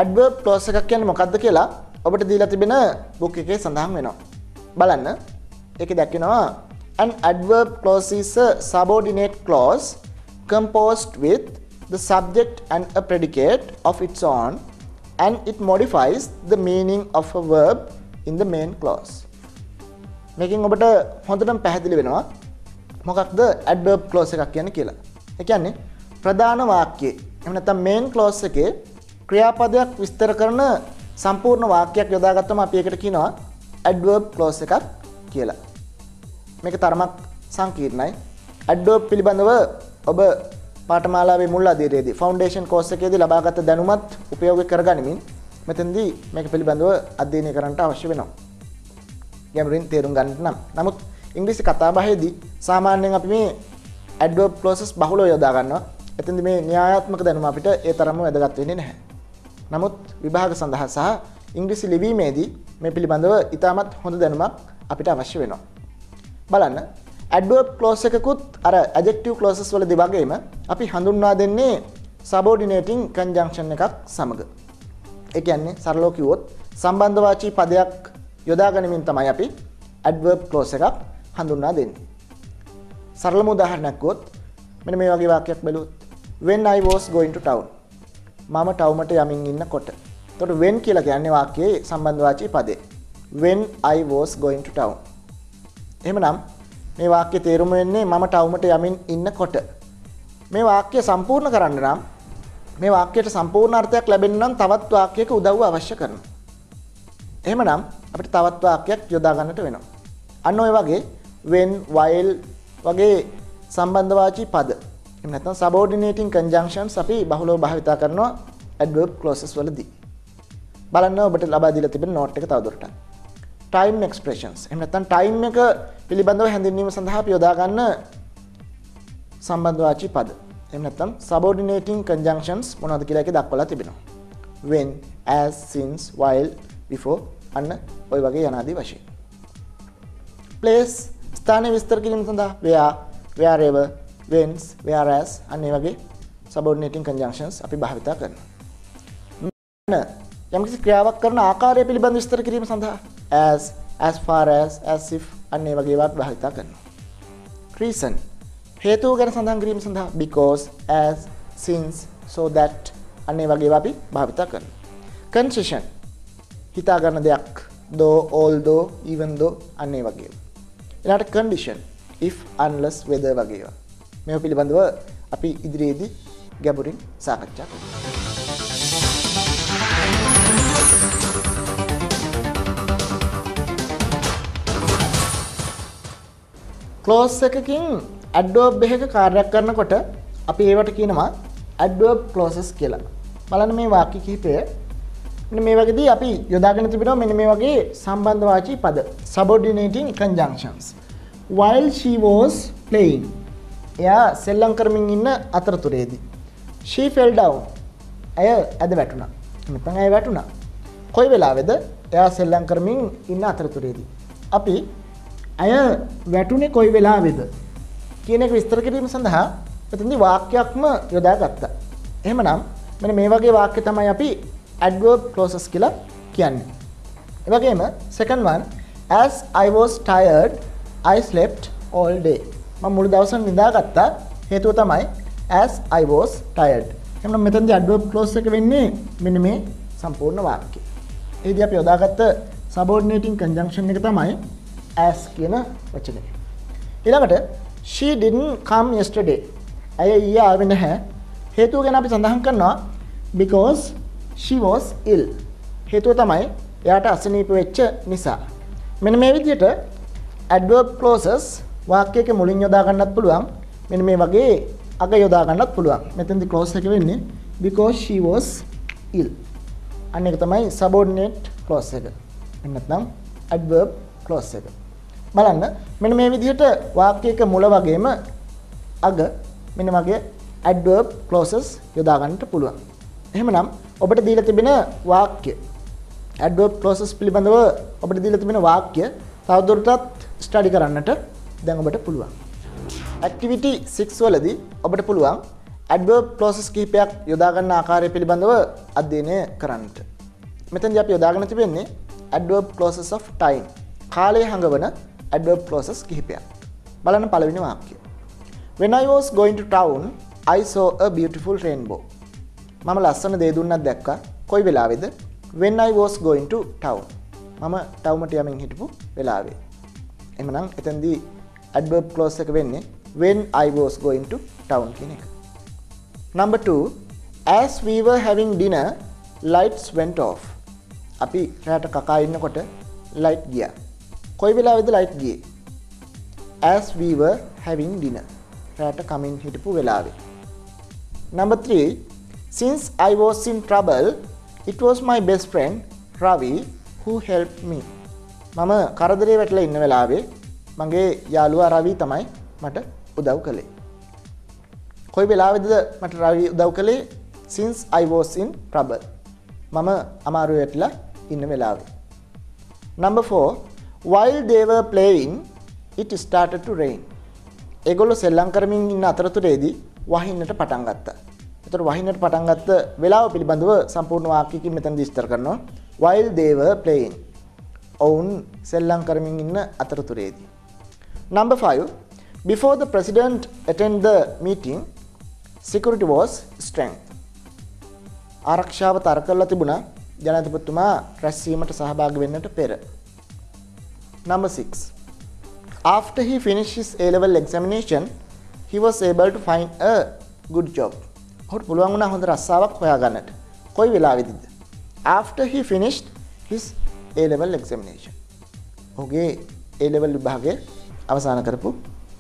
adverb clause එකක් කියන්නේ මොකක්ද කියලා ඔබට දීලා තිබෙන book එකේ සඳහන් වෙනවා. බලන්න. ඒකේ දක්වනවා an adverb clause is a subordinate clause composed with the subject and a predicate of its own and it modifies the meaning of a verb in the main clause. මේකෙන් ඔබට හොඳටම පැහැදිලි වෙනවා මොකක්ද adverb clause එකක් කියන්නේ කියලා. ඒ කියන්නේ ප්‍රධාන වාක්‍යයේ එහෙම නැත්නම් main clause එකේ ක්‍රියාපදයක් විස්තර කරන සම්පූර්ණ වාක්‍යයක් යොදාගත්තම අපි ඒකට කියනවා adverb clause එකක් කියලා. මේක තරමක් සංකීර්ණයි. adverb පිළිබඳව ඔබ පාඨමාලාවේ මුල් අධීරයේදී foundation course එකේදී ලබාගත් දැනුමත් උපයෝගී කරගනිමින් මෙතෙන්දී මේක පිළිබඳව අධ්‍යයනය කරන්නට අවශ්‍ය වෙනවා. ගැඹුරින් තේරුම් ගන්නට නම්. නමුත් ඉංග්‍රීසි කතාබහේදී සාමාන්‍යයෙන් අපි මේ adverb clauses බහුලව යොදා ගන්නවා. එතෙන්දී මේ න්‍යායාත්මක දැනුම අපිට ඒ තරම්ම වැදගත් වෙන්නේ නැහැ. නමුත් විභාග සඳහා සහ ඉංග්‍රීසි ලිවීමේදී මේ පිළිබඳව ඉතාමත් හොඳ දැනුමක් අපිට අවශ්‍ය වෙනවා. බලන්න adverb clause එකකුත් අර adjective clauses වලදී වගේම අපි හඳුන්වා දෙන්නේ subordinating conjunction එකක් සමග. ඒ කියන්නේ සරලව කිව්වොත් සම්බන්ධවාචී පදයක් යොදා ගැනීමෙන් තමයි අපි adverb clause එකක් හඳුන්වා දෙන්නේ. සරලම උදාහරණයක් ගොත් මෙන්න මේ වගේ වාක්‍යයක් බලුවොත් when I was going to town මම ටවුමට යමින් ඉන්නකොට. එතකොට when කියලා කියන්නේ වාක්‍යයේ සම්බන්ධවාචී පදේ. when I was going to town. එහෙමනම් මේ වාක්‍යයේ තේරුම වෙන්නේ මම ටවුමට යමින් ඉන්නකොට. මේ වාක්‍ය සම්පූර්ණ කරන්න නම් මේ වාක්‍යයට සම්පූර්ණ අර්ථයක් ලැබෙන්න නම් තවත් වාක්‍යයක උදව්ව අවශ්‍ය කරනවා. එහෙමනම් අපිට තවත් වාක්‍යයක් යොදා ගන්නට වෙනවා. අන්න ඔය වගේ when while වගේ සම්බන්ධවාචී පද එහෙම නැත්නම් subordinating conjunctions අපි බහුලව භාවිතා කරනවා adverb clauses වලදී. බලන්න ඔබට ලබා දීලා තිබෙන note එක තවදුරටත්. time expressions. එහෙම නැත්නම් time එක පිළිබඳව හැඳින්වීම සඳහා අපි යොදා ගන්න සම්බන්ධවාචී පද. එහෙම නැත්නම් subordinating conjunctions මොනවද කියලා එකේ දක්වලා තිබෙනවා. when, as, since, while, before අන්න ඔය වගේ යනාදී වශයෙන්. place ස්ථාන විස්තර කිරීම සඳහා where, wherever, whence, whereas අන්න ඒ වගේ subordinating conjunctions අපි භාවිතා කරනවා. යම්කිසි ක්‍රියාවක් කරන ආකාරය පිළිබඳ විස්තර කිරීම සඳහා as far as if අන්න ඒ වගේ වත් භාවිතා කරනවා. reason හේතුව ගැන සඳහන් කිරීම සඳහා because, as, since, so that අන්න ඒ වගේ අපි භාවිතා කරනවා. concession හිතා ගන්න දෙයක් though, although, even though අන්න ඒ වගේ. ඊළඟට condition if, unless, whether වගේ ඒවා. මේව පිළිබඳව අපි ඉදිරියේදී ගැඹුරින් සාකච්ඡා කරමු. clause එකකින් adverb එකක කාර්යයක් කරනකොට අපි ඒවට කියනවා adverb clauses කියලා. බලන්න මේ වාක්‍ය කිහිපය මෙන්න මේ වගේදී අපි යොදාගෙන තිබෙනවා මෙන්න මේ වගේ සම්බන්ධවාචී පද subordinating conjunctions. while she was playing එයා සෙල්ලම් කරමින් ඉන්න අතරතුරේදී she fell down ඇය ඇද වැටුණා. නැත්නම් ඇය වැටුණා. කොයි වෙලාවේද? එයා සෙල්ලම් කරමින් ඉන්න අතරතුරේදී. අපි ඇය වැටුනේ කොයි වෙලාවේද කියන එක විස්තර කිරීම සඳහා මෙතනදී වාක්‍යයක්ම යොදාගත්තා. එහෙමනම් මෙන්න මේ වගේ වාක්‍ය තමයි අපි adverb clauses කියලා කියන්නේ. ඒ වගේම second one as I was tired I slept all day. මම මුළු දවසම නිදාගත්තා. හේතුව තමයි as I was tired. එහෙනම් මෙතනදී adverb clause එක වෙන්නේ මෙන්න මේ සම්පූර්ණ වාක්‍යය. එහිදී අපි යොදාගත්ත subordinating conjunction එක තමයි as කියන වචනේ. ඊළඟට she didn't come yesterday. ඇය ඊයේ ආවේ නැහැ. හේතුව ගැන අපි සඳහන් කරනවා because she was ill. හේතුව තමයි එයාට අසනීප වෙච්ච නිසා. මෙන්න මේ විදිහට adverb clauses වාක්‍යයක මුලින් යොදා ගන්නත් පුළුවන්. මෙන්න මේ වගේ අග යොදා ගන්නත් පුළුවන්. මෙතෙන්දී clause එක වෙන්නේ because she was ill. අන්න එක තමයි subordinate clause එක. එහෙම නැත්නම් adverb clause එක. බලන්න මෙන්න මේ විදිහට වාක්‍යයක මුල වගේම අග මෙන්න වගේ adverb clauses යොදා ගන්නට පුළුවන්. එහෙමනම් ඔබට දීලා තිබෙන වාක්‍ය adverb clauses පිළිබඳව ඔබට දීලා තිබෙන වාක්‍ය තවදුරටත් ස්ටඩි කරන්නට දැන් ඔබට පුළුවන්. activity 6 වලදී ඔබට පුළුවන් adverb clauses කිහිපයක් යොදා ගන්න ආකාරය පිළිබඳව අධ්‍යයනය කරන්නට. මෙතනදී අපි යොදාගෙන තිබෙන්නේ adverb clauses of time. කාලය හඟවන adverb clauses කිහිපයක්. බලන්න පළවෙනි වාක්‍යය. When I was going to town, I saw a beautiful rainbow. මම ලස්සන දේ දුන්නක් දැක්කා. කොයි වෙලාවේද? When I was going to town. මම ටවුමට යමින් හිටපු වෙලාවේ. එහෙනම් එතනදී adverb clause එක වෙන්නේ when I was going to town කියන එක. Number 2, as we were having dinner, lights went off. අපි රාට කකා ඉන්නකොට light ගියා. කොයි වෙලාවේද light ගියේ? As we were having dinner. රාට කමින් හිටපු වෙලාවේ. Number 3, since I was in trouble, it was my best friend Ravi who helped me. මම කරදරේ වැටලා ඉන්න වෙලාවේ මගේ යාළුවා රවි තමයි මට උදව් කළේ. කොයි වෙලාවේද මට රවි උදව් කළේ? since I was in trouble. මම අමාරුවේ වැටලා ඉන්න වෙලාවේ. Number 4, while they were playing, it started to rain. ඒගොල්ලෝ සෙල්ලම් කරමින් ඉන්න අතරතුරේදී වහින්නට පටන් ගත්තා. ඒතර වහින්නට පටන් ගත්ත වෙලාව පිළිබඳව සම්පූර්ණ වාක්‍යයකින් මෙතනදී විස්තර කරනවා. while they were playing. ඔවුන් සෙල්ලම් කරමින් ඉන්න අතරතුරේදී. Number 5, before the president attended the meeting, security was strength. ආරක්ෂාව තර කරලා තිබුණා ජනාධිපතිතුමා රැස්වීමට සහභාගී වෙන්නට පෙර. Number 6, after he finished his A-level examination, he was able to find a good job. ඔහුට පුළුවන් වුණා හොඳ රස්සාවක් හොයාගන්නට. කොයි වෙලාවෙදිද? After he finished his A-level examination. ඔහුගේ A-level විභාගය අවසන් කරපු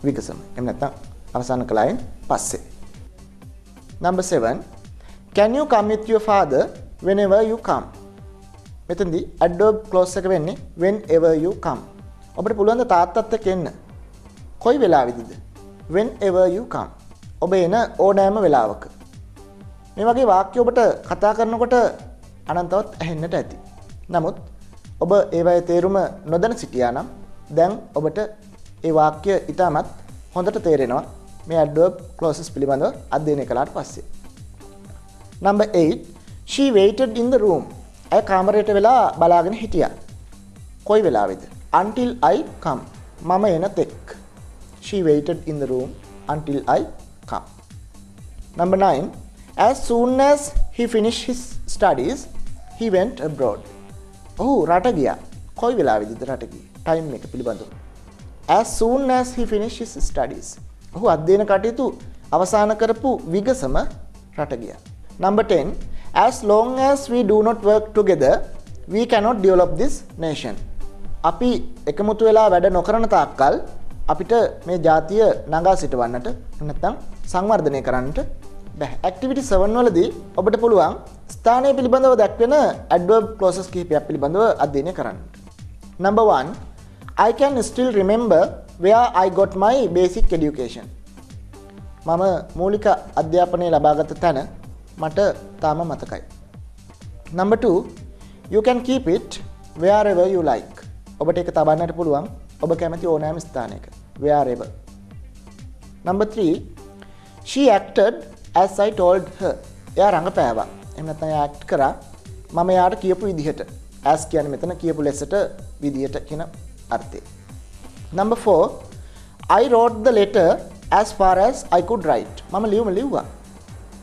විගසම. එහෙම නැත්නම් අවසන් කළායින් පස්සේ. Number 7, can you come with your father whenever you come? මෙතනදී adverb clause එක වෙන්නේ whenever you come. ඔබට පුළුවන් ද තාත්තත් එක්ක එන්න? කොයි වෙලාවෙදිද? whenever you come. ඔබ එන ඕනෑම වෙලාවක. මේ වගේ වාක්‍ය ඔබට කතා කරනකොට අනන්තවත් ඇහෙන්නට ඇති. නමුත් ඔබ ඒවයේ තේරුම නොදැන සිටියා නම් දැන් ඔබට ඒ වාක්‍ය ඉතාමත් හොඳට තේරෙනවා මේ adverb clauses පිළිබඳව අධ්‍යයනය කළාට පස්සේ. Number 8, she waited in the room. ඇය කාමරයට වෙලා බලාගෙන හිටියා. කොයි වෙලාවේද? until I come. මම එන තෙක්. She waited in the room until I come. Number 9, as soon as he finished his studies, he went abroad. ඔහු රට ගියා. කොයි වෙලාවේද රට ගියේ? time එක පිළිබඳව. As soon as he finished his studies. ඔහු අධ්‍යයන කටයුතු අවසන් කරපු විගසම රට ගියා. Number 10, as long as we do not work together, we cannot develop this nation. අපි එකමුතු වෙලා වැඩ නොකරන තාක්කල් අපිට මේ ජාතිය නගා සිටවන්නට නැත්නම් සංවර්ධනය කරන්නට බැහැ. Activity 7 වලදී ඔබට පුළුවන් ස්ථානය පිළිබඳව දක්වන adverb clauses කිහිපයක් පිළිබඳව අධ්‍යයනය කරන්න. Number 1, I can still remember where I got my basic education. මම මූලික අධ්‍යාපනය ලබාගත් තැන මට තාම මතකයි. Number 2, you can keep it wherever you like. ඔබට ඒක තබන්නට පුළුවන් ඔබ කැමති ඕනෑම ස්ථානයක. wherever. Number 3, she acted as I told her. එයා රඟපෑවා. එහෙම නැත්නම් එයා act කරා මම එයාට කියපු විදිහට. as කියන්නේ මෙතන කියපු ලෙසට විදිහට කියන අර්ථය. Number 4, I wrote the letter as far as I could write. මම ලියුවා.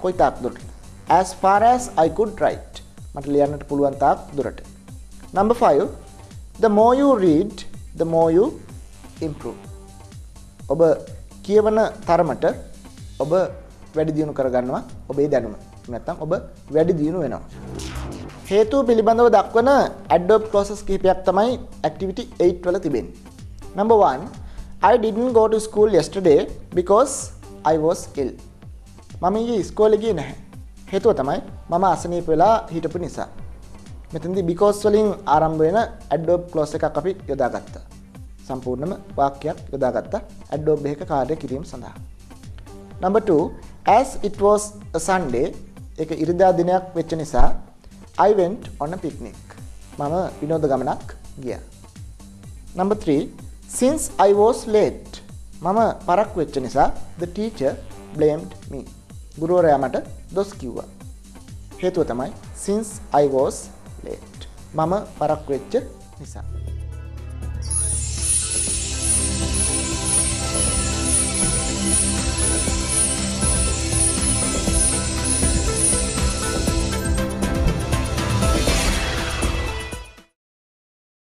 කොයි තාක් දුරට? as far as I could write. මට ලියන්නට පුළුවන් තාක් දුරට. Number 5, the more you read, the more you improve. ඔබ කියවන තරමට ඔබ වැඩි දියුණු කරගන්නවා ඔබේ දැනුම. නැත්නම් ඔබ වැඩි දියුණු වෙනවා. හේතු පිළිබඳව දක්වන adverb clauses කිහිපයක් තමයි activity 8 වල තිබෙන්නේ. Number 1, I didn't go to school yesterday because I was ill. මම ඊයේ ඉස්කෝලේ ගියේ නැහැ. හේතුව තමයි මම අසනීප වෙලා හිටපු නිසා. මෙතනදී because වලින් ආරම්භ වෙන adverb clause එකක් අපි යොදාගත්තා. සම්පූර්ණම වාක්‍යයක් යොදාගත්තා adverb එකක කාර්ය කිරීම සඳහා. Number 2, as it was a Sunday, ඒක ඉරිදා දිනයක් වෙච්ච නිසා I went on a picnic. මම විනෝද ගමනක් ගියා. Number 3, since I was late, මම පරක්කු වෙච්ච නිසා the teacher blamed me. ගුරුවරයා මට දොස් කිව්වා. හේතුව තමයි since I was late. මම පරක්කු වෙච්ච නිසා.